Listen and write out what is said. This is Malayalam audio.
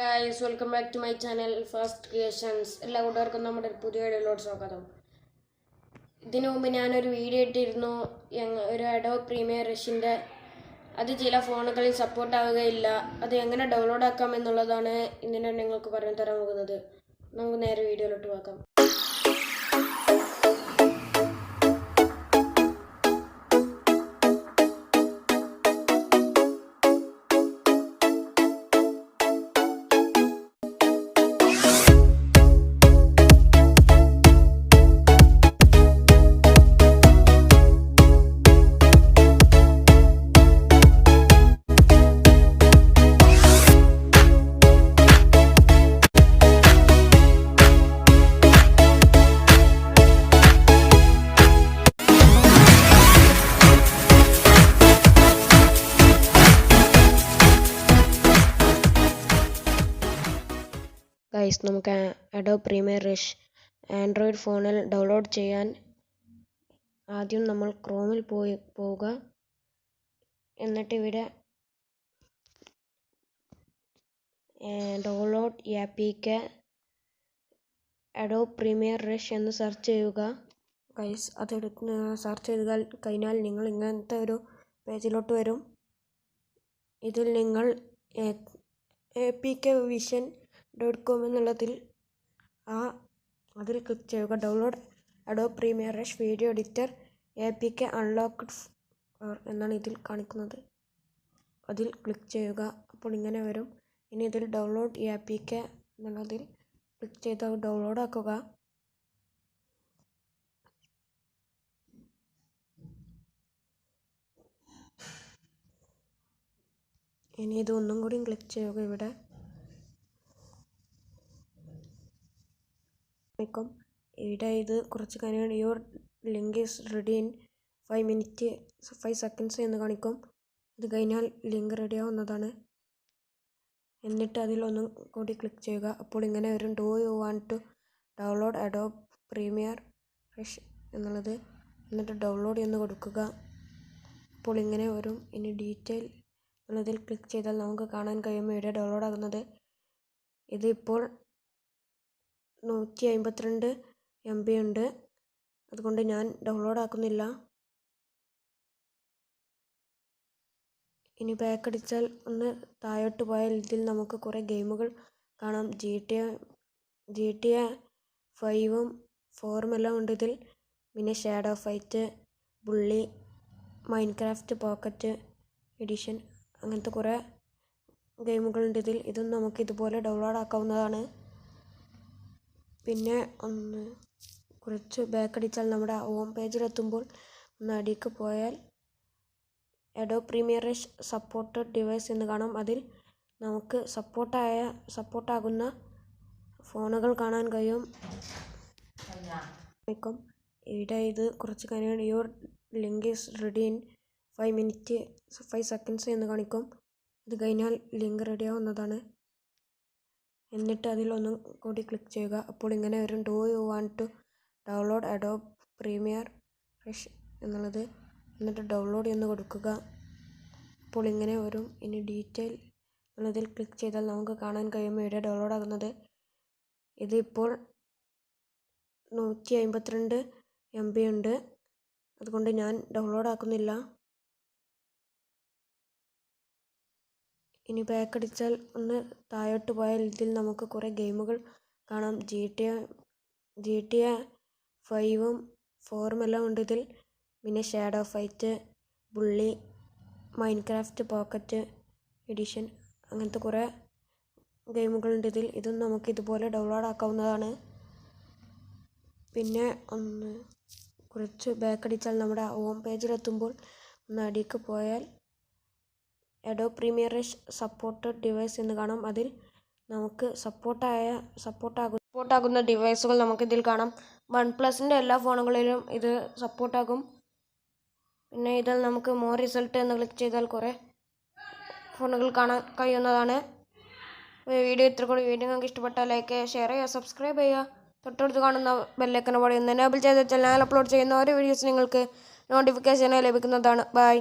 Guys, welcome back to my channel Fast Creations. എല്ലാവർക്കും നമ്മുടെ പുതിയ വീഡിയോയിലോട്ട് സ്വാഗതം. ഇതിനു മുമ്പ് ഞാനൊരു വീഡിയോ ഇട്ടിരുന്നു ഒരു Adobe Premiere Rushന്റെ അത് ചില ഫോണുകളിൽ സപ്പോർട്ട് ആവുകയില്ല. അത് എങ്ങനെ ഡൗൺലോഡ് ആക്കാം എന്നുള്ളതാണ് ഇന്ന് ഞാൻ നിങ്ങൾക്ക് പറഞ്ഞു തരാൻ പോകുന്നത്. നമുക്ക് നേരെ വീഡിയോയിലോട്ട് പോകാം. ഗൈസ്, നമുക്ക് Adobe Premiere Rush ആൻഡ്രോയിഡ് ഫോണിൽ ഡൗൺലോഡ് ചെയ്യാൻ ആദ്യം നമ്മൾ ക്രോമിൽ പോവുക. എന്നിട്ട് ഇവിടെ download APK Adobe Premiere Rush എന്ന് സെർച്ച് ചെയ്യുക. ഗൈസ്, അതെടുത്ത് സെർച്ച് ചെയ്താൽ കഴിഞ്ഞാൽ നിങ്ങൾ ഇങ്ങനത്തെ ഒരു പേജിലോട്ട് വരും. ഇതിൽ നിങ്ങൾ apkvision.com എന്നുള്ളതിൽ അതിൽ ക്ലിക്ക് ചെയ്യുക. Download Adobe Premiere Rush video editor APK unlocked എന്നാണ് ഇതിൽ കാണിക്കുന്നത്. അതിൽ ക്ലിക്ക് ചെയ്യുക. അപ്പോൾ ഇങ്ങനെ വരും. ഇനി ഇതിൽ ഡൗൺലോഡ് APK എന്നുള്ളതിൽ ക്ലിക്ക് ചെയ്ത് ഡൗൺലോഡ് ആക്കുക. ഇനി ഇത് ഒന്നും കൂടി ക്ലിക്ക് ചെയ്യുക. ഇവിടെ ഇത് കുറച്ച് കഴിഞ്ഞാൽ your link is ready in 5 seconds എന്ന് കാണിക്കും. ഇത് കഴിഞ്ഞാൽ ലിങ്ക് റെഡി ആവുന്നതാണ്. എന്നിട്ട് അതിൽ ഒന്നും കൂടി ക്ലിക്ക് ചെയ്യുക. അപ്പോൾ ഇങ്ങനെ വരും. Do you want to download Adobe Premiere Rush എന്നുള്ളത്. എന്നിട്ട് ഡൗൺലോഡ് എന്ന് കൊടുക്കുക. അപ്പോൾ ഇങ്ങനെ വരും. ഇനി ഡീറ്റെയിൽ എന്നതിൽ ക്ലിക്ക് ചെയ്താൽ നമുക്ക് കാണാൻ കഴിയും ഇവിടെ ഡൗൺലോഡ് ആകുന്നത്. ഇത് ഇപ്പോൾ 152 MB ഉണ്ട്. അതുകൊണ്ട് ഞാൻ ഡൗൺലോഡ് ആക്കുന്നില്ല. ഇനി ബാക്ക് അടിച്ചാൽ ഒന്ന് താഴോട്ട് പോയാൽ ഇതിൽ നമുക്ക് കുറേ ഗെയിമുകൾ കാണാം. GTA 5ഉം 4ഉം എല്ലാം ഉണ്ട് ഇതിൽ. പിന്നെ shadow fight, bully, Minecraft pocket edition അങ്ങനത്തെ കുറേ ഗെയിമുകളുണ്ട് ഇതിൽ. ഇതും നമുക്ക് ഇതുപോലെ ഡൗൺലോഡ് ആക്കാവുന്നതാണ്. പിന്നെ ഒന്ന് കുറച്ച് ബാക്ക് അടിച്ചാൽ നമ്മുടെ ഹോം പേജിലെത്തുമ്പോൾ ഒന്ന് അടിക്ക് പോയാൽ Adobe Premiere Rush supported device എന്ന് കാണാം. അതിൽ നമുക്ക് സപ്പോർട്ടാകുന്ന ഫോണുകൾ കാണാൻ കഴിയും. ഇവിടെ ഇത് കുറച്ച് കഴിഞ്ഞാൽ your link is ready in 5 seconds എന്ന് കാണിക്കും. ഇത് കഴിഞ്ഞാൽ ലിങ്ക് റെഡി ആവുന്നതാണ്. എന്നിട്ട് അതിൽ ഒന്നും കൂടി ക്ലിക്ക് ചെയ്യുക. അപ്പോൾ ഇങ്ങനെ വരും. Do you want to download Adobe Premiere Rush എന്നുള്ളത്. എന്നിട്ട് ഡൗൺലോഡ് എന്ന് കൊടുക്കുക. അപ്പോൾ ഇങ്ങനെ വരും. ഇനി ഡീറ്റെയിൽ എന്നതിൽ ക്ലിക്ക് ചെയ്താൽ നമുക്ക് കാണാൻ കഴിയും ഇവിടെ ഡൗൺലോഡ് ആകുന്നത്. ഇത് ഇപ്പോൾ 152 MB ഉണ്ട്. അതുകൊണ്ട് ഞാൻ ഡൗൺലോഡ് ആക്കുന്നില്ല. ഇനി ബാക്ക് അടിച്ചാൽ ഒന്ന് താഴോട്ട് പോയാൽ ഇതിൽ നമുക്ക് കുറേ ഗെയിമുകൾ കാണാം. GTA 5ഉം 4ഉം എല്ലാം ഉണ്ട് ഇതിൽ. പിന്നെ shadow fight, bully, Minecraft pocket edition അങ്ങനത്തെ കുറേ ഗെയിമുകളുണ്ട് ഇതിൽ. ഇതും നമുക്ക് ഇതുപോലെ ഡൗൺലോഡ് ആക്കാവുന്നതാണ്. പിന്നെ ഒന്ന് കുറച്ച് ബാക്ക് അടിച്ചാൽ നമ്മുടെ ഹോം പേജിലെത്തുമ്പോൾ ഒന്ന് അടിക്ക് പോയാൽ Adobe Premiere Rush supported device എന്ന് കാണാം. അതിൽ നമുക്ക് സപ്പോർട്ടാകുന്ന ഡിവൈസുകൾ നമുക്കിതിൽ കാണാം. OnePlusൻ്റെ എല്ലാ ഫോണുകളിലും ഇത് സപ്പോർട്ടാകും. പിന്നെ ഇതിൽ നമുക്ക് മോർ റിസൾട്ട് എന്ന് ക്ലിക്ക് ചെയ്താൽ കുറേ ഫോണുകൾ കാണാൻ കഴിയുന്നതാണ്. വീഡിയോ നിങ്ങൾക്ക് ഇഷ്ടപ്പെട്ടാൽ ലൈക്ക് ചെയ്യുക, ഷെയർ ചെയ്യുക, സബ്സ്ക്രൈബ് ചെയ്യുക. തൊട്ടടുത്ത് കാണുന്ന ബെല്ലൈക്കൺ കൂടി ഒന്ന് എനേബിൾ ചെയ്ത് വെച്ചാൽ ഞാൻ അപ്ലോഡ് ചെയ്യുന്ന ഓരോ വീഡിയോസ് നിങ്ങൾക്ക് നോട്ടിഫിക്കേഷനായി ലഭിക്കുന്നതാണ്. ബൈ.